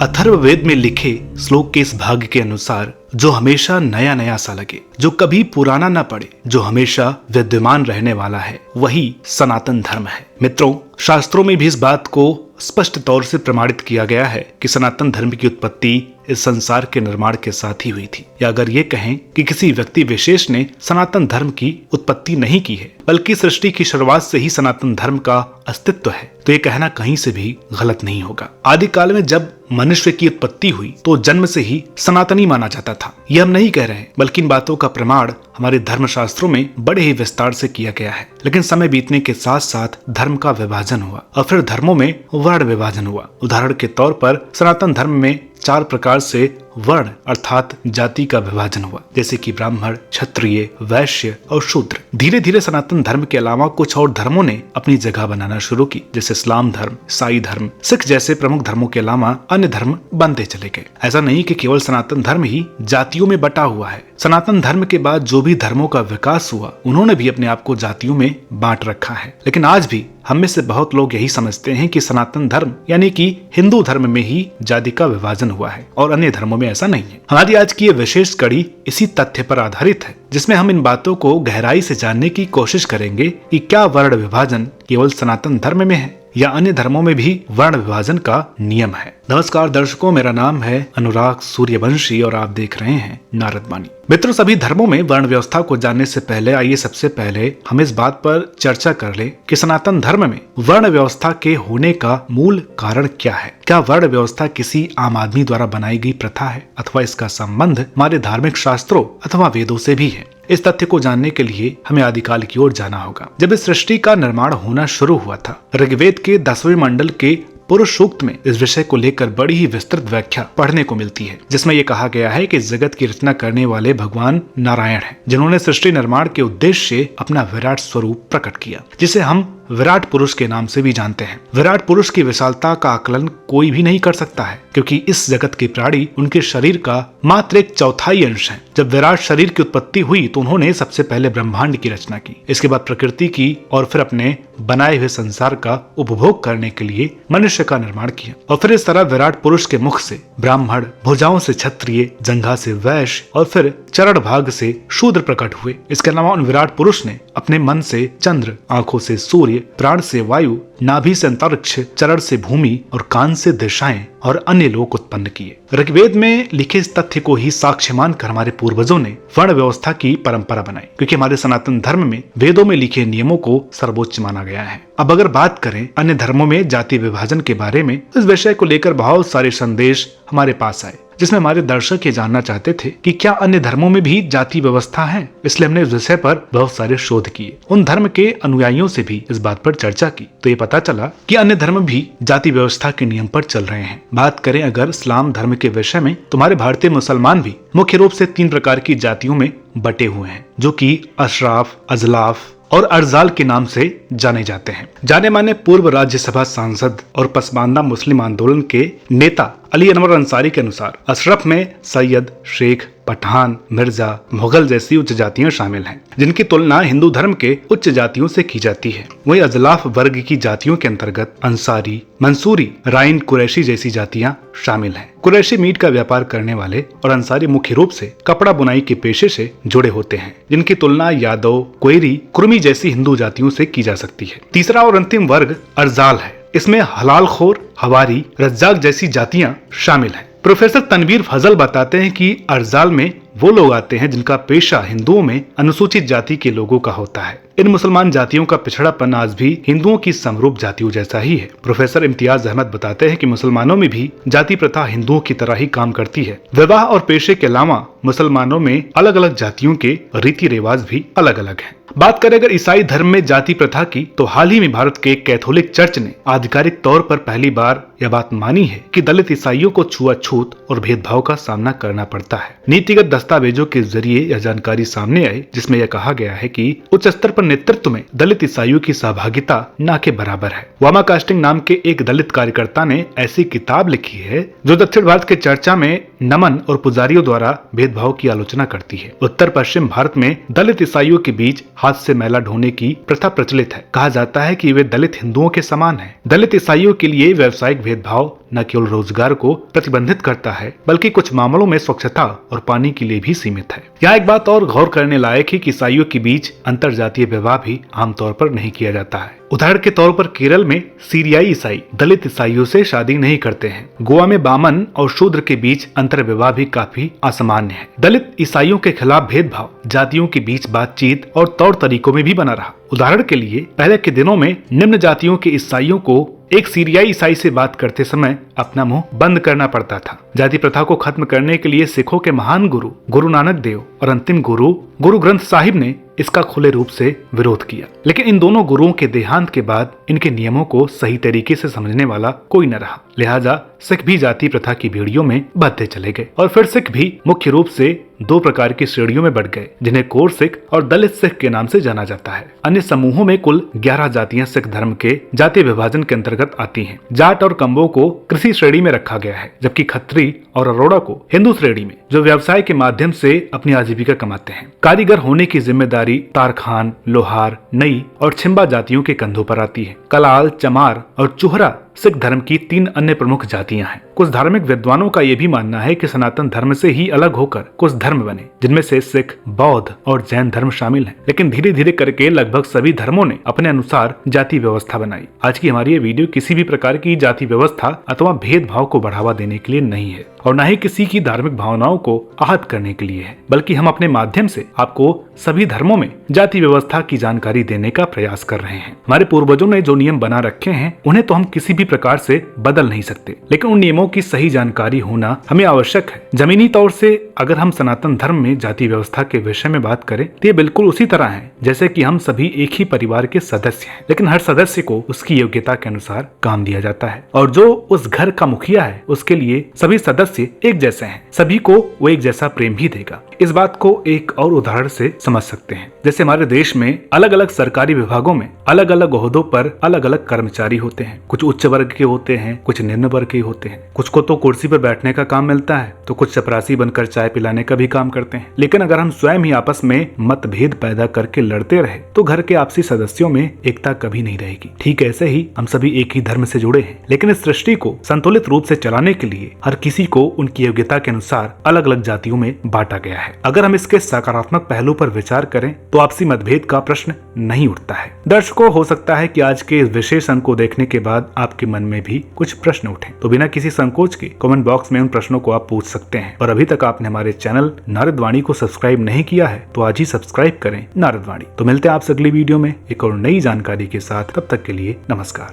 अथर्ववेद में लिखे श्लोक के इस भाग के अनुसार जो हमेशा नया नया सा लगे, जो कभी पुराना ना पड़े, जो हमेशा विद्यमान रहने वाला है, वही सनातन धर्म है। मित्रों, शास्त्रों में भी इस बात को स्पष्ट तौर से प्रमाणित किया गया है कि सनातन धर्म की उत्पत्ति इस संसार के निर्माण के साथ ही हुई थी। या अगर ये कहें कि किसी व्यक्ति विशेष ने सनातन धर्म की उत्पत्ति नहीं की है, बल्कि सृष्टि की शुरुआत से ही सनातन धर्म का अस्तित्व है, तो ये कहना कहीं से भी गलत नहीं होगा। आदिकाल में जब मनुष्य की उत्पत्ति हुई तो जन्म से ही सनातनी माना जाता था। ये हम नहीं कह रहे हैं, बल्कि इन बातों का प्रमाण हमारे धर्मशास्त्रों में बड़े ही विस्तार से किया गया है। लेकिन समय बीतने के साथ साथ धर्म का विभाजन हुआ और फिर धर्मों में वर्ण विभाजन हुआ। उदाहरण के तौर पर सनातन धर्म में 4 प्रकार से वर्ण अर्थात जाति का विभाजन हुआ, जैसे कि ब्राह्मण, क्षत्रिय, वैश्य और शूद्र। धीरे धीरे सनातन धर्म के अलावा कुछ और धर्मों ने अपनी जगह बनाना शुरू की, जैसे इस्लाम धर्म, ईसाई धर्म, सिख जैसे प्रमुख धर्मों के अलावा अन्य धर्म बनते चले गए। ऐसा नहीं कि केवल सनातन धर्म ही जातियों में बटा हुआ है। सनातन धर्म के बाद जो भी धर्मों का विकास हुआ, उन्होंने भी अपने आप को जातियों में बांट रखा है। लेकिन आज भी हम में से बहुत लोग यही समझते हैं कि सनातन धर्म यानी कि हिंदू धर्म में ही जाति का विभाजन हुआ है और अन्य धर्मों में ऐसा नहीं है। हमारी आज की ये विशेष कड़ी इसी तथ्य पर आधारित है, जिसमें हम इन बातों को गहराई से जानने की कोशिश करेंगे कि क्या वर्ण विभाजन केवल सनातन धर्म में है या अन्य धर्मों में भी वर्ण विभाजन का नियम है। नमस्कार दर्शकों, मेरा नाम है अनुराग सूर्यवंशी और आप देख रहे हैं नारद वाणी। मित्रों, सभी धर्मों में वर्ण व्यवस्था को जानने से पहले आइए सबसे पहले हम इस बात पर चर्चा कर ले कि सनातन धर्म में वर्ण व्यवस्था के होने का मूल कारण क्या है। क्या वर्ण व्यवस्था किसी आम आदमी द्वारा बनाई गई प्रथा है अथवा इसका संबंध हमारे धार्मिक शास्त्रों अथवा वेदों से भी है। इस तथ्य को जानने के लिए हमें आदिकाल की ओर जाना होगा। जब इस सृष्टि का निर्माण होना शुरू हुआ था, ऋग्वेद के 10वें मंडल के पुरुष सूक्त में इस विषय को लेकर बड़ी ही विस्तृत व्याख्या पढ़ने को मिलती है, जिसमें यह कहा गया है कि जगत की रचना करने वाले भगवान नारायण हैं, जिन्होंने सृष्टि निर्माण के उद्देश्य से अपना विराट स्वरूप प्रकट किया, जिसे हम विराट पुरुष के नाम से भी जानते हैं। विराट पुरुष की विशालता का आकलन कोई भी नहीं कर सकता है, क्योंकि इस जगत के प्राणी उनके शरीर का मात्र 1/4 अंश है। जब विराट शरीर की उत्पत्ति हुई तो उन्होंने सबसे पहले ब्रह्मांड की रचना की, इसके बाद प्रकृति की और फिर अपने बनाए हुए संसार का उपभोग करने के लिए मनुष्य का निर्माण किया। और फिर इस तरह विराट पुरुष के मुख से ब्राह्मण, भुजाओं से क्षत्रिय, जंघा से वैश्य और फिर चरण भाग से शूद्र प्रकट हुए। इसके अलावा उन विराट पुरुष ने अपने मन से चंद्र, आंखों से सूर्य, प्राण से वायु, नाभि से अंतरिक्ष, चरण से भूमि और कान से दिशाएं और अन्य लोक उत्पन्न किए। ऋग्वेद में लिखे इस तथ्य को ही साक्ष्य मानकर हमारे पूर्वजों ने वर्ण व्यवस्था की परंपरा बनाई, क्योंकि हमारे सनातन धर्म में वेदों में लिखे नियमों को सर्वोच्च माना गया है। अब अगर बात करें अन्य धर्मों में जाति विभाजन के बारे में, इस विषय को लेकर बहुत सारे संदेश हमारे पास आए, जिसमें हमारे दर्शक ये जानना चाहते थे कि क्या अन्य धर्मों में भी जाति व्यवस्था है। इसलिए हमने इस विषय पर बहुत सारे शोध किए, उन धर्म के अनुयायियों से भी इस बात पर चर्चा की, तो ये पता चला कि अन्य धर्म भी जाति व्यवस्था के नियम पर चल रहे हैं। बात करें अगर इस्लाम धर्म के विषय में, तो हमारे भारतीय मुसलमान भी मुख्य रूप से 3 प्रकार की जातियों में बटे हुए हैं, जो कि अशराफ, अजलाफ और अर्जाल के नाम से जाने जाते हैं। जाने माने पूर्व राज्यसभा सांसद और पसमानदा मुस्लिम आंदोलन के नेता अली अनवर अंसारी के अनुसार अशरफ में सैयद, शेख, पठान, मिर्जा, मुगल जैसी उच्च जातियां शामिल हैं, जिनकी तुलना हिंदू धर्म के उच्च जातियों से की जाती है। वही अजलाफ वर्ग की जातियों के अंतर्गत अंसारी, मंसूरी, राइन, कुरैशी जैसी जातियां शामिल हैं। कुरैशी मीट का व्यापार करने वाले और अंसारी मुख्य रूप से कपड़ा बुनाई के पेशे से जुड़े होते हैं, जिनकी तुलना यादव, कोयरी, कुर्मी जैसी हिंदू जातियों से की जा सकती है। तीसरा और अंतिम वर्ग अर्जाल है। इसमें हलालखोर, हवारी, रज्जाक जैसी जातियां शामिल हैं। प्रोफेसर तनवीर फजल बताते हैं कि अर्जाल में वो लोग आते हैं जिनका पेशा हिंदुओं में अनुसूचित जाति के लोगों का होता है। इन मुसलमान जातियों का पिछड़ापन आज भी हिंदुओं की समरूप जातियों जैसा ही है। प्रोफेसर इम्तियाज अहमद बताते हैं कि मुसलमानों में भी जाति प्रथा हिंदुओं की तरह ही काम करती है। विवाह और पेशे के अलावा मुसलमानों में अलग अलग जातियों के रीति रिवाज भी अलग अलग हैं। बात करें अगर ईसाई धर्म में जाति प्रथा की, तो हाल ही में भारत के कैथोलिक चर्च ने आधिकारिक तौर पर पहली बार यह बात मानी है कि दलित ईसाइयों को छुआछूत और भेदभाव का सामना करना पड़ता है। नीतिगत दस्तावेजों के जरिए यह जानकारी सामने आई, जिसमें यह कहा गया है कि उच्च स्तर पर नेतृत्व में दलित ईसाइयों की सहभागिता न के बराबर है। वामा कास्टिंग नाम के एक दलित कार्यकर्ता ने ऐसी किताब लिखी है जो दक्षिण भारत के चर्चा में नमन और पुजारियों द्वारा भेदभाव की आलोचना करती है। उत्तर पश्चिम भारत में दलित ईसाइयों के बीच हाथ से मैला ढोने की प्रथा प्रचलित है। कहा जाता है कि वे दलित हिंदुओं के समान हैं। दलित ईसाइयों के लिए व्यावसायिक भेदभाव न केवल रोजगार को प्रतिबंधित करता है बल्कि कुछ मामलों में स्वच्छता और पानी के लिए भी सीमित है। यहाँ एक बात और गौर करने लायक है कि ईसाइयों के बीच अंतर जातीय विवाह भी आमतौर पर नहीं किया जाता है। उदाहरण के तौर पर केरल में सीरियाई ईसाई दलित ईसाइयों से शादी नहीं करते हैं। गोवा में बामन और शूद्र के बीच अंतर विवाह भी काफी असामान्य है। दलित ईसाइयों के खिलाफ भेदभाव जातियों के बीच बातचीत और तौर तरीकों में भी बना रहा। उदाहरण के लिए पहले के दिनों में निम्न जातियों के ईसाइयों को एक सीरियाई ईसाई से बात करते समय अपना मुंह बंद करना पड़ता था। जाति प्रथा को खत्म करने के लिए सिखों के महान गुरु गुरु नानक देव और अंतिम गुरु गुरु ग्रंथ साहिब ने इसका खुले रूप से विरोध किया। लेकिन इन दोनों गुरुओं के देहांत के बाद इनके नियमों को सही तरीके से समझने वाला कोई न रहा। लिहाजा सिख भी जाति प्रथा की बेड़ियों में बंधते चले गए और फिर सिख भी मुख्य रूप से दो प्रकार की श्रेणियों में बढ़ गए, जिन्हें कोर सिख और दलित सिख के नाम से जाना जाता है। अन्य समूहों में कुल 11 जातियां सिख धर्म के जातीय विभाजन के अंतर्गत आती हैं। जाट और कंबों को कृषि श्रेणी में रखा गया है, जबकि खत्री और अरोड़ा को हिंदू श्रेणी में, जो व्यवसाय के माध्यम से अपनी आजीविका कमाते हैं। कारीगर होने की जिम्मेदारी तारखान, लोहार, नई और छिंबा जातियों के कंधों पर आती है। कलाल, चमार और चुहरा सिख धर्म की 3 अन्य प्रमुख जातियां हैं। कुछ धार्मिक विद्वानों का यह भी मानना है कि सनातन धर्म से ही अलग होकर कुछ धर्म बने, जिनमें से सिख, बौद्ध और जैन धर्म शामिल हैं। लेकिन धीरे धीरे करके लगभग सभी धर्मों ने अपने अनुसार जाति व्यवस्था बनाई। आज की हमारी ये वीडियो किसी भी प्रकार की जाति व्यवस्था अथवा भेदभाव को बढ़ावा देने के लिए नहीं है और न ही किसी की धार्मिक भावनाओं को आहत करने के लिए है, बल्कि हम अपने माध्यम से आपको सभी धर्मों में जाति व्यवस्था की जानकारी देने का प्रयास कर रहे हैं। हमारे पूर्वजों ने जो नियम बना रखे हैं उन्हें तो हम किसी भी प्रकार से बदल नहीं सकते, लेकिन उन नियमों की सही जानकारी होना हमें आवश्यक है। जमीनी तौर से अगर हम सनातन धर्म में जाति व्यवस्था के विषय में बात करें तो ये बिल्कुल उसी तरह है जैसे कि हम सभी एक ही परिवार के सदस्य हैं, लेकिन हर सदस्य को उसकी योग्यता के अनुसार काम दिया जाता है और जो उस घर का मुखिया है उसके लिए सभी सदस्य एक जैसे हैं, सभी को वो एक जैसा प्रेम भी देगा। इस बात को एक और उदाहरण से समझ सकते हैं। जैसे हमारे देश में अलग अलग सरकारी विभागों में अलग अलग ओहदों पर अलग अलग कर्मचारी होते हैं। कुछ उच्च वर्ग के होते हैं, कुछ निम्न वर्ग के होते हैं। कुछ को तो कुर्सी पर बैठने का काम मिलता है तो कुछ चपरासी बनकर चाय पिलाने का भी काम करते हैं। लेकिन अगर हम स्वयं ही आपस में मतभेद पैदा करके लड़ते रहे तो घर के आपसी सदस्यों में एकता कभी नहीं रहेगी। ठीक ऐसे ही हम सभी एक ही धर्म से जुड़े हैं, लेकिन इस सृष्टि को संतुलित रूप से चलाने के लिए हर किसी को उनकी योग्यता के अनुसार अलग अलग जातियों में बांटा गया है। अगर हम इसके सकारात्मक पहलू पर विचार करें तो आपसी मतभेद का प्रश्न नहीं उठता है। दर्शकों, हो सकता है कि आज के इस विशेष अंक को देखने के बाद आपके मन में भी कुछ प्रश्न उठे, तो बिना किसी संकोच के कमेंट बॉक्स में उन प्रश्नों को आप पूछ सकते हैं। और अभी तक आपने हमारे चैनल नारद वाणी को सब्सक्राइब नहीं किया है तो आज ही सब्सक्राइब करें नारद वाणी। तो मिलते हैं आपसे अगली वीडियो में एक और नई जानकारी के साथ। तब तक के लिए नमस्कार।